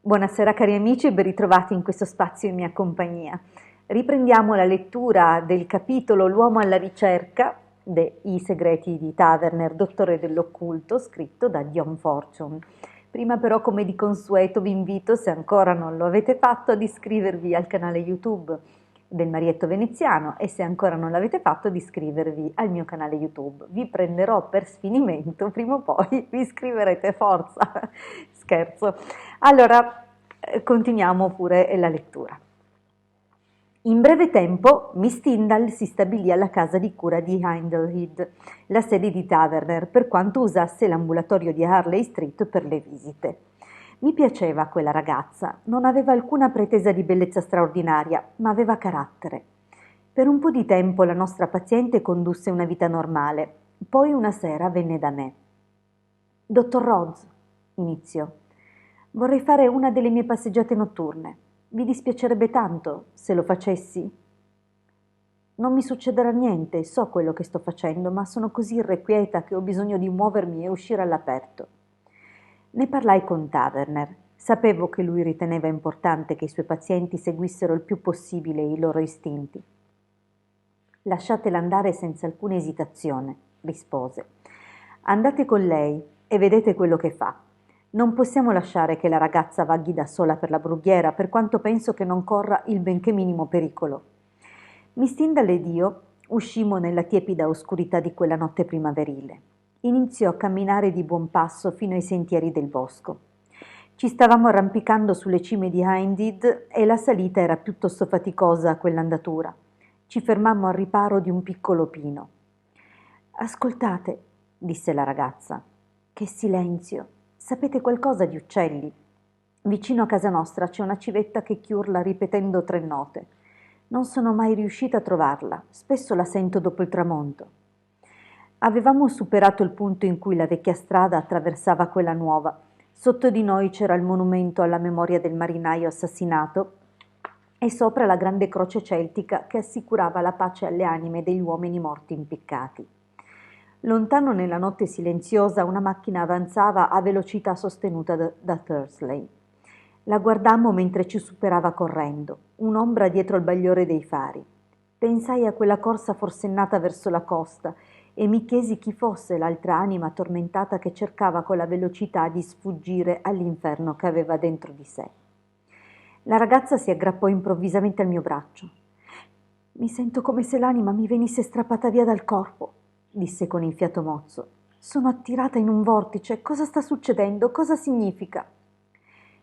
Buonasera cari amici e ben ritrovati in questo spazio in mia compagnia. Riprendiamo la lettura del capitolo L'uomo alla ricerca dei segreti di Taverner, dottore dell'occulto, scritto da Dion Fortune. Prima però, come di consueto, vi invito, se ancora non lo avete fatto, ad iscrivervi al canale YouTube del Marietto Veneziano e se ancora non l'avete fatto di iscrivervi al mio canale YouTube. Vi prenderò per sfinimento, prima o poi vi iscriverete, forza, scherzo. Allora, continuiamo pure la lettura. In breve tempo Miss Tyndall si stabilì alla casa di cura di Hindlehead, la sede di Taverner, per quanto usasse l'ambulatorio di Harley Street per le visite. Mi piaceva quella ragazza, non aveva alcuna pretesa di bellezza straordinaria, ma aveva carattere. Per un po' di tempo la nostra paziente condusse una vita normale, poi una sera venne da me. «Dottor Rhodes», iniziò, «vorrei fare una delle mie passeggiate notturne. Vi dispiacerebbe tanto se lo facessi?» «Non mi succederà niente, so quello che sto facendo, ma sono così irrequieta che ho bisogno di muovermi e uscire all'aperto». Ne parlai con Taverner. Sapevo che lui riteneva importante che i suoi pazienti seguissero il più possibile i loro istinti. «Lasciatela andare senza alcuna esitazione», rispose. «Andate con lei e vedete quello che fa. Non possiamo lasciare che la ragazza vaghi da sola per la brughiera, per quanto penso che non corra il benché minimo pericolo». Miss Tyndall ed io uscimmo nella tiepida oscurità di quella notte primaverile. Iniziò a camminare di buon passo fino ai sentieri del bosco. Ci stavamo arrampicando sulle cime di Hindhead e la salita era piuttosto faticosa a quell'andatura. Ci fermammo al riparo di un piccolo pino. «Ascoltate», disse la ragazza, «che silenzio! Sapete qualcosa di uccelli? Vicino a casa nostra c'è una civetta che chiurla ripetendo 3 note. Non sono mai riuscita a trovarla, spesso la sento dopo il tramonto». Avevamo superato il punto in cui la vecchia strada attraversava quella nuova. Sotto di noi c'era il monumento alla memoria del marinaio assassinato e sopra la grande croce celtica che assicurava la pace alle anime degli uomini morti impiccati. Lontano nella notte silenziosa una macchina avanzava a velocità sostenuta da Thursley. La guardammo mentre ci superava correndo, un'ombra dietro il bagliore dei fari. Pensai a quella corsa forsennata verso la costa e mi chiesi chi fosse l'altra anima tormentata che cercava con la velocità di sfuggire all'inferno che aveva dentro di sé. La ragazza si aggrappò improvvisamente al mio braccio. «Mi sento come se l'anima mi venisse strappata via dal corpo», disse con il fiato mozzo. «Sono attirata in un vortice. Cosa sta succedendo? Cosa significa?»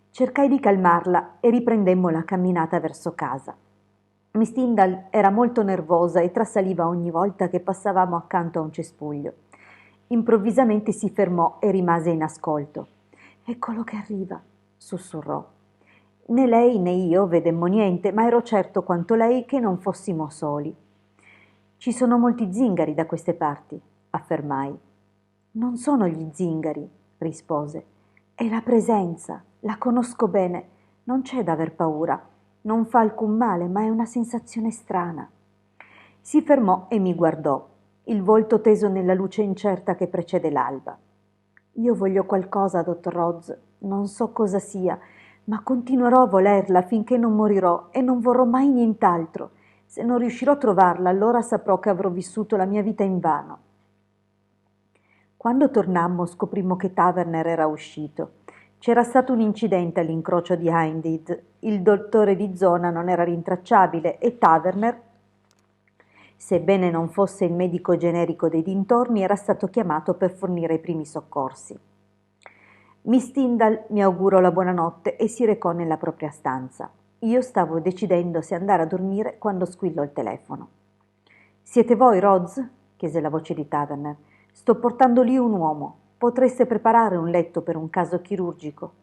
Cercai di calmarla e riprendemmo la camminata verso casa. Miss Tyndall era molto nervosa e trasaliva ogni volta che passavamo accanto a un cespuglio. Improvvisamente si fermò e rimase in ascolto. «Eccolo che arriva», sussurrò. Né lei né io vedemmo niente, ma ero certo quanto lei che non fossimo soli. «Ci sono molti zingari da queste parti», affermai. «Non sono gli zingari», rispose. «È la presenza, la conosco bene, non c'è da aver paura. Non fa alcun male, ma è una sensazione strana». Si fermò e mi guardò, il volto teso nella luce incerta che precede l'alba. «Io voglio qualcosa, dottor Rhodes, non so cosa sia, ma continuerò a volerla finché non morirò e non vorrò mai nient'altro. Se non riuscirò a trovarla, allora saprò che avrò vissuto la mia vita invano». Quando tornammo scoprimmo che Taverner era uscito. C'era stato un incidente all'incrocio di Hindhead, il dottore di zona non era rintracciabile e Taverner, sebbene non fosse il medico generico dei dintorni, era stato chiamato per fornire i primi soccorsi. Miss Tyndall mi augurò la buonanotte e si recò nella propria stanza. Io stavo decidendo se andare a dormire quando squillò il telefono. «Siete voi, Rhodes?» chiese la voce di Taverner. «Sto portando lì un uomo. Potreste preparare un letto per un caso chirurgico?»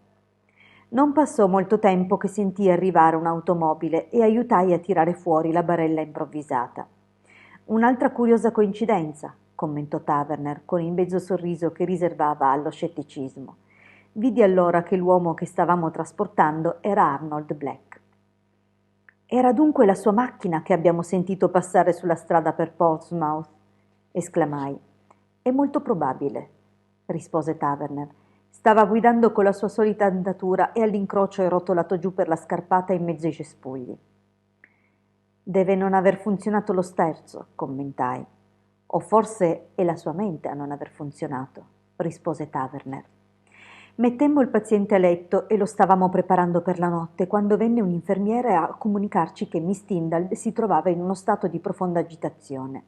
Non passò molto tempo che sentii arrivare un'automobile e aiutai a tirare fuori la barella improvvisata. «Un'altra curiosa coincidenza», commentò Taverner con il mezzo sorriso che riservava allo scetticismo. Vidi allora che l'uomo che stavamo trasportando era Arnold Black. «Era dunque la sua macchina che abbiamo sentito passare sulla strada per Portsmouth?» esclamai. «È molto probabile», rispose Taverner. Stava guidando con la sua solita andatura e all'incrocio è rotolato giù per la scarpata in mezzo ai cespugli. Deve non aver funzionato lo sterzo, commentai. O forse è la sua mente a non aver funzionato, rispose Taverner. Mettemmo il paziente a letto e lo stavamo preparando per la notte quando venne un infermiere a comunicarci che Miss Tyndall si trovava in uno stato di profonda agitazione.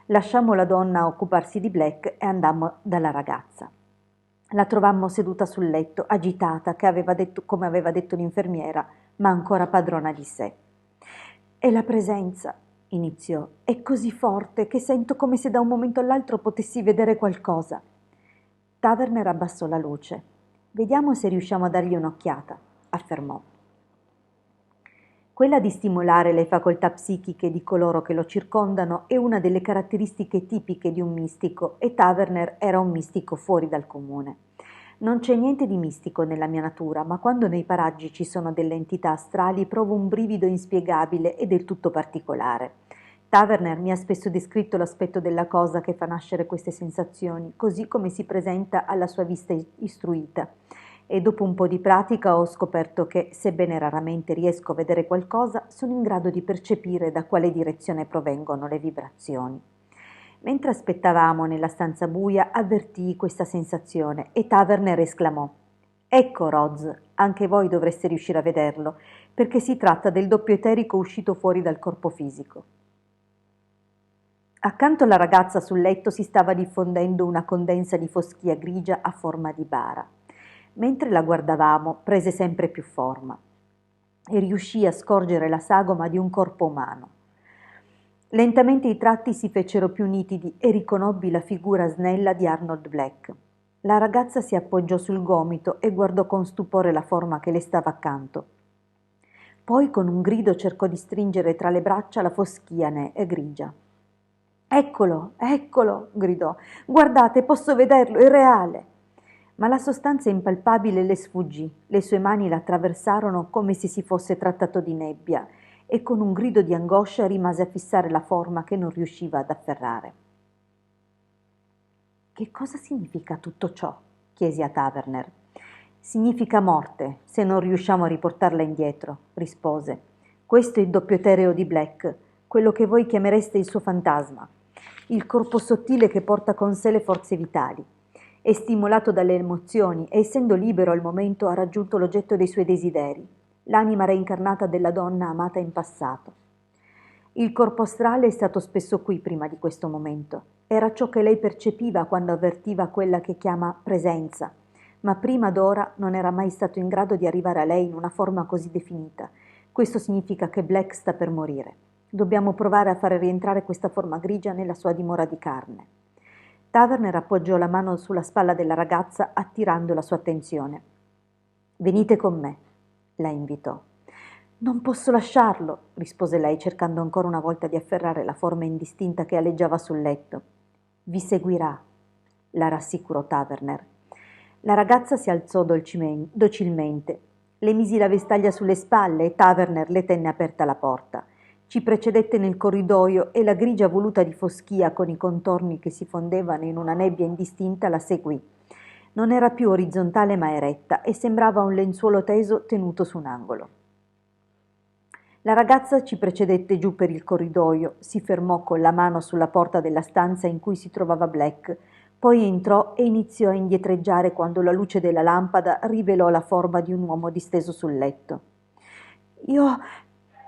Lasciammo la donna a occuparsi di Black e andammo dalla ragazza. La trovammo seduta sul letto, agitata, come aveva detto l'infermiera, ma ancora padrona di sé. «E la presenza», iniziò, «è così forte che sento come se da un momento all'altro potessi vedere qualcosa». Taverner abbassò la luce. «Vediamo se riusciamo a dargli un'occhiata», affermò. Quella di stimolare le facoltà psichiche di coloro che lo circondano è una delle caratteristiche tipiche di un mistico e Taverner era un mistico fuori dal comune. Non c'è niente di mistico nella mia natura, ma quando nei paraggi ci sono delle entità astrali provo un brivido inspiegabile e del tutto particolare. Taverner mi ha spesso descritto l'aspetto della cosa che fa nascere queste sensazioni, così come si presenta alla sua vista istruita. E dopo un po' di pratica ho scoperto che, sebbene raramente riesco a vedere qualcosa, sono in grado di percepire da quale direzione provengono le vibrazioni. Mentre aspettavamo nella stanza buia, avvertii questa sensazione e Taverner esclamò: «Ecco, Roz, anche voi dovreste riuscire a vederlo, perché si tratta del doppio eterico uscito fuori dal corpo fisico». Accanto alla ragazza sul letto si stava diffondendo una condensa di foschia grigia a forma di bara. Mentre la guardavamo, prese sempre più forma e riuscì a scorgere la sagoma di un corpo umano. Lentamente i tratti si fecero più nitidi e riconobbi la figura snella di Arnold Black. La ragazza si appoggiò sul gomito e guardò con stupore la forma che le stava accanto. Poi con un grido cercò di stringere tra le braccia la foschia grigia. «Eccolo, eccolo!» gridò. «Guardate, posso vederlo, è reale!» Ma la sostanza impalpabile le sfuggì, le sue mani la attraversarono come se si fosse trattato di nebbia e con un grido di angoscia rimase a fissare la forma che non riusciva ad afferrare. «Che cosa significa tutto ciò?» chiesi a Taverner. «Significa morte, se non riusciamo a riportarla indietro», rispose. «Questo è il doppio etereo di Black, quello che voi chiamereste il suo fantasma, il corpo sottile che porta con sé le forze vitali. È stimolato dalle emozioni e essendo libero al momento ha raggiunto l'oggetto dei suoi desideri, l'anima reincarnata della donna amata in passato. Il corpo astrale è stato spesso qui prima di questo momento. Era ciò che lei percepiva quando avvertiva quella che chiama presenza, ma prima d'ora non era mai stato in grado di arrivare a lei in una forma così definita. Questo significa che Black sta per morire. Dobbiamo provare a fare rientrare questa forma grigia nella sua dimora di carne». Taverner appoggiò la mano sulla spalla della ragazza attirando la sua attenzione. «Venite con me», la invitò. «Non posso lasciarlo», rispose lei cercando ancora una volta di afferrare la forma indistinta che aleggiava sul letto. «Vi seguirà», la rassicurò Taverner. La ragazza si alzò docilmente. Le misi la vestaglia sulle spalle e Taverner le tenne aperta la porta. Ci precedette nel corridoio e la grigia voluta di foschia con i contorni che si fondevano in una nebbia indistinta la seguì. Non era più orizzontale ma eretta e sembrava un lenzuolo teso tenuto su un angolo. La ragazza ci precedette giù per il corridoio, si fermò con la mano sulla porta della stanza in cui si trovava Black, poi entrò e iniziò a indietreggiare quando la luce della lampada rivelò la forma di un uomo disteso sul letto.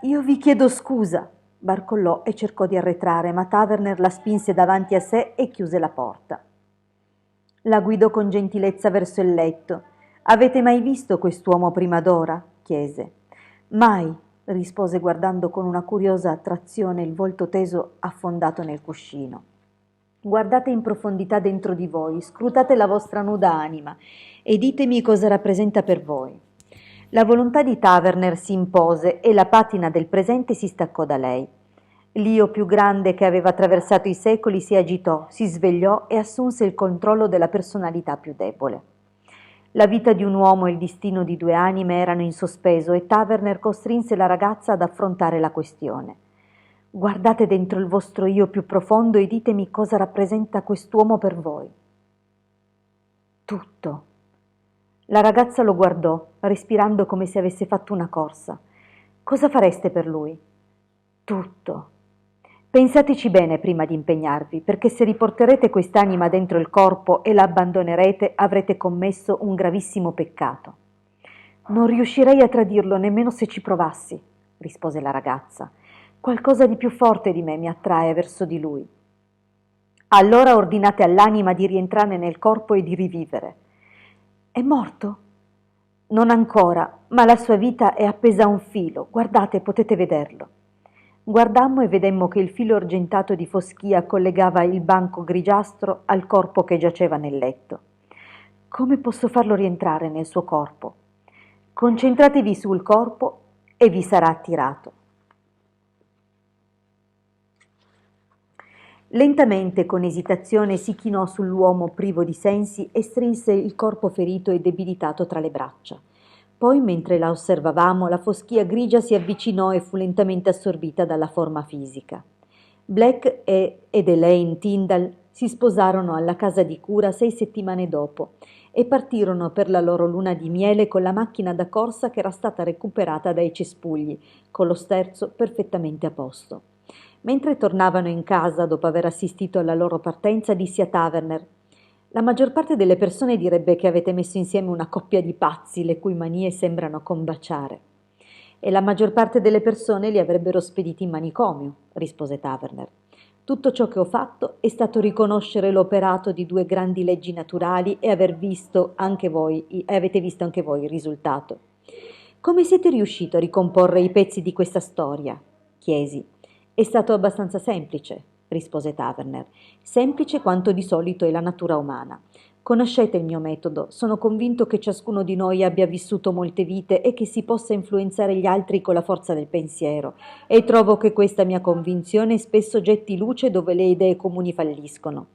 Io vi chiedo scusa», barcollò e cercò di arretrare, ma Taverner la spinse davanti a sé e chiuse la porta. La guidò con gentilezza verso il letto. «Avete mai visto quest'uomo prima d'ora?» chiese. «Mai», rispose guardando con una curiosa attrazione il volto teso affondato nel cuscino. «Guardate in profondità dentro di voi, scrutate la vostra nuda anima e ditemi cosa rappresenta per voi». La volontà di Taverner si impose e la patina del presente si staccò da lei. L'io più grande che aveva attraversato i secoli si agitò, si svegliò e assunse il controllo della personalità più debole. La vita di un uomo e il destino di due anime erano in sospeso e Taverner costrinse la ragazza ad affrontare la questione. «Guardate dentro il vostro io più profondo e ditemi cosa rappresenta quest'uomo per voi». «Tutto», La ragazza lo guardò, respirando come se avesse fatto una corsa. Cosa fareste per lui? Tutto. Pensateci bene prima di impegnarvi, perché se riporterete quest'anima dentro il corpo e la abbandonerete, avrete commesso un gravissimo peccato. Non riuscirei a tradirlo nemmeno se ci provassi, rispose la ragazza. Qualcosa di più forte di me mi attrae verso di lui. Allora ordinate all'anima di rientrare nel corpo e di rivivere. È morto? Non ancora, ma la sua vita è appesa a un filo. Guardate, potete vederlo. Guardammo e vedemmo che il filo argentato di foschia collegava il banco grigiastro al corpo che giaceva nel letto. Come posso farlo rientrare nel suo corpo? Concentratevi sul corpo e vi sarà attirato. Lentamente, con esitazione, si chinò sull'uomo privo di sensi e strinse il corpo ferito e debilitato tra le braccia. Poi, mentre la osservavamo, la foschia grigia si avvicinò e fu lentamente assorbita dalla forma fisica. Black ed Elaine Tyndall si sposarono alla casa di cura 6 settimane dopo e partirono per la loro luna di miele con la macchina da corsa che era stata recuperata dai cespugli, con lo sterzo perfettamente a posto. Mentre tornavano in casa dopo aver assistito alla loro partenza, dissi a Taverner: «La maggior parte delle persone direbbe che avete messo insieme una coppia di pazzi le cui manie sembrano combaciare». «E la maggior parte delle persone li avrebbero spediti in manicomio», rispose Taverner. «Tutto ciò che ho fatto è stato riconoscere l'operato di 2 grandi leggi naturali e avete visto anche voi il risultato». «Come siete riuscito a ricomporre i pezzi di questa storia?» chiesi. «È stato abbastanza semplice», rispose Taverner, «semplice quanto di solito è la natura umana. Conoscete il mio metodo, sono convinto che ciascuno di noi abbia vissuto molte vite e che si possa influenzare gli altri con la forza del pensiero, e trovo che questa mia convinzione spesso getti luce dove le idee comuni falliscono.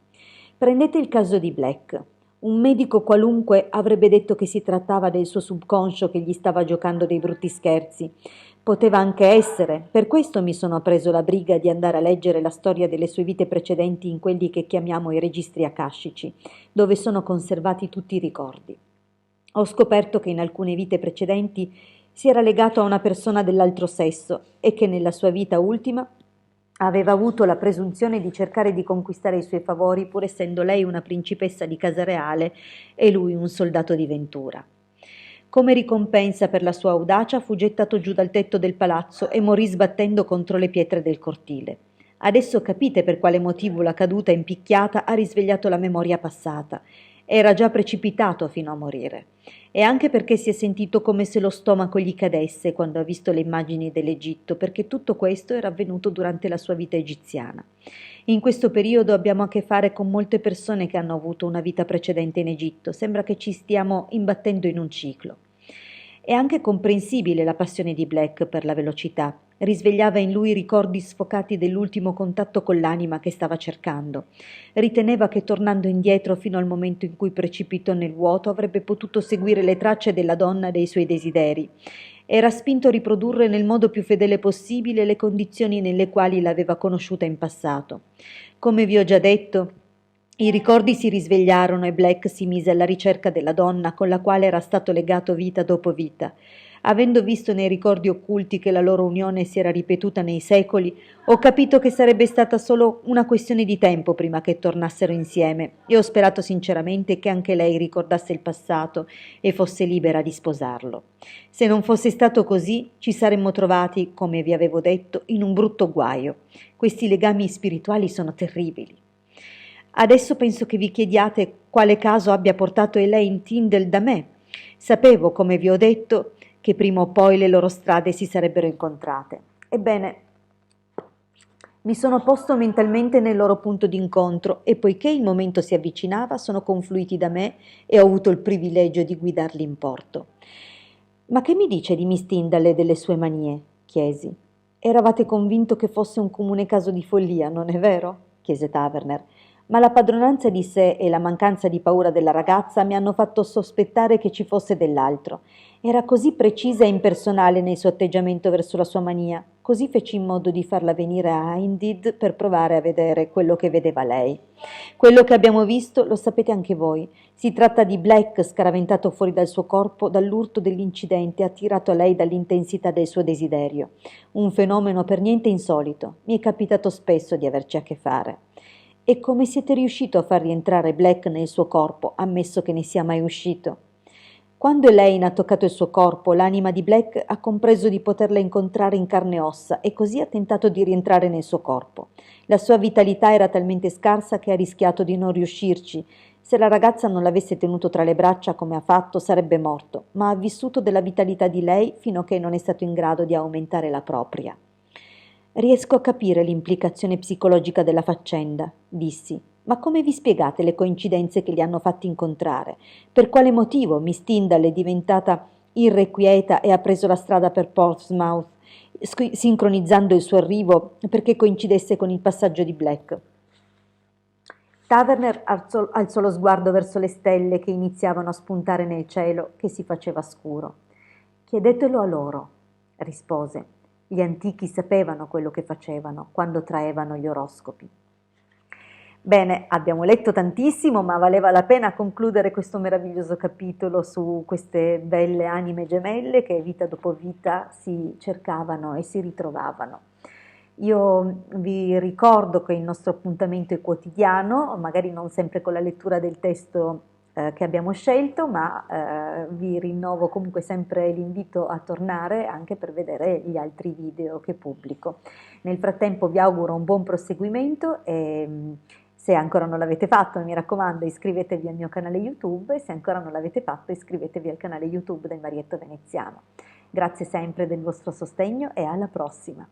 Prendete il caso di Black. Un medico qualunque avrebbe detto che si trattava del suo subconscio che gli stava giocando dei brutti scherzi. Poteva anche essere, per questo mi sono preso la briga di andare a leggere la storia delle sue vite precedenti in quelli che chiamiamo i registri akashici, dove sono conservati tutti i ricordi. Ho scoperto che in alcune vite precedenti si era legato a una persona dell'altro sesso e che nella sua vita ultima aveva avuto la presunzione di cercare di conquistare i suoi favori pur essendo lei una principessa di casa reale e lui un soldato di ventura. Come ricompensa per la sua audacia fu gettato giù dal tetto del palazzo e morì sbattendo contro le pietre del cortile. Adesso capite per quale motivo la caduta impicchiata ha risvegliato la memoria passata. Era già precipitato fino a morire. E anche perché si è sentito come se lo stomaco gli cadesse quando ha visto le immagini dell'Egitto, perché tutto questo era avvenuto durante la sua vita egiziana. In questo periodo abbiamo a che fare con molte persone che hanno avuto una vita precedente in Egitto. Sembra che ci stiamo imbattendo in un ciclo. È anche comprensibile la passione di Black per la velocità. Risvegliava in lui ricordi sfocati dell'ultimo contatto con l'anima che stava cercando. Riteneva che tornando indietro fino al momento in cui precipitò nel vuoto avrebbe potuto seguire le tracce della donna e dei suoi desideri. Era spinto a riprodurre nel modo più fedele possibile le condizioni nelle quali l'aveva conosciuta in passato. Come vi ho già detto, i ricordi si risvegliarono e Black si mise alla ricerca della donna con la quale era stato legato vita dopo vita. Avendo visto nei ricordi occulti che la loro unione si era ripetuta nei secoli, ho capito che sarebbe stata solo una questione di tempo prima che tornassero insieme e ho sperato sinceramente che anche lei ricordasse il passato e fosse libera di sposarlo. Se non fosse stato così, ci saremmo trovati, come vi avevo detto, in un brutto guaio. Questi legami spirituali sono terribili. Adesso penso che vi chiediate quale caso abbia portato Elaine Tyndall da me. Sapevo, come vi ho detto, che prima o poi le loro strade si sarebbero incontrate. Ebbene, mi sono posto mentalmente nel loro punto d'incontro e poiché il momento si avvicinava, sono confluiti da me e ho avuto il privilegio di guidarli in porto. «Ma che mi dice di Miss Tyndall e delle sue manie?» chiesi. «Eravate convinto che fosse un comune caso di follia, non è vero?» chiese Taverner. ma la padronanza di sé e la mancanza di paura della ragazza mi hanno fatto sospettare che ci fosse dell'altro. Era così precisa e impersonale nel suo atteggiamento verso la sua mania, così feci in modo di farla venire a Indid per provare a vedere quello che vedeva lei. Quello che abbiamo visto lo sapete anche voi. Si tratta di Black scaraventato fuori dal suo corpo dall'urto dell'incidente attirato a lei dall'intensità del suo desiderio. Un fenomeno per niente insolito. Mi è capitato spesso di averci a che fare. E come siete riuscito a far rientrare Black nel suo corpo, ammesso che ne sia mai uscito? Quando Elaine ha toccato il suo corpo, l'anima di Black ha compreso di poterla incontrare in carne e ossa e così ha tentato di rientrare nel suo corpo. La sua vitalità era talmente scarsa che ha rischiato di non riuscirci. Se la ragazza non l'avesse tenuto tra le braccia come ha fatto, sarebbe morto, ma ha vissuto della vitalità di lei fino a che non è stato in grado di aumentare la propria. Riesco a capire l'implicazione psicologica della faccenda, dissi. Ma come vi spiegate le coincidenze che li hanno fatti incontrare? Per quale motivo Miss Tyndall è diventata irrequieta e ha preso la strada per Portsmouth, sincronizzando il suo arrivo perché coincidesse con il passaggio di Black? Taverner alzò lo sguardo verso le stelle che iniziavano a spuntare nel cielo che si faceva scuro. Chiedetelo a loro, rispose. Gli antichi sapevano quello che facevano quando traevano gli oroscopi. Bene, abbiamo letto tantissimo, ma valeva la pena concludere questo meraviglioso capitolo su queste belle anime gemelle che vita dopo vita si cercavano e si ritrovavano. Io vi ricordo che il nostro appuntamento è quotidiano, magari non sempre con la lettura del testo che abbiamo scelto, ma vi rinnovo comunque sempre l'invito a tornare anche per vedere gli altri video che pubblico. Nel frattempo vi auguro un buon proseguimento e se ancora non l'avete fatto, mi raccomando, iscrivetevi al mio canale YouTube e se ancora non l'avete fatto, iscrivetevi al canale YouTube del Marietto Veneziano. Grazie sempre del vostro sostegno e alla prossima!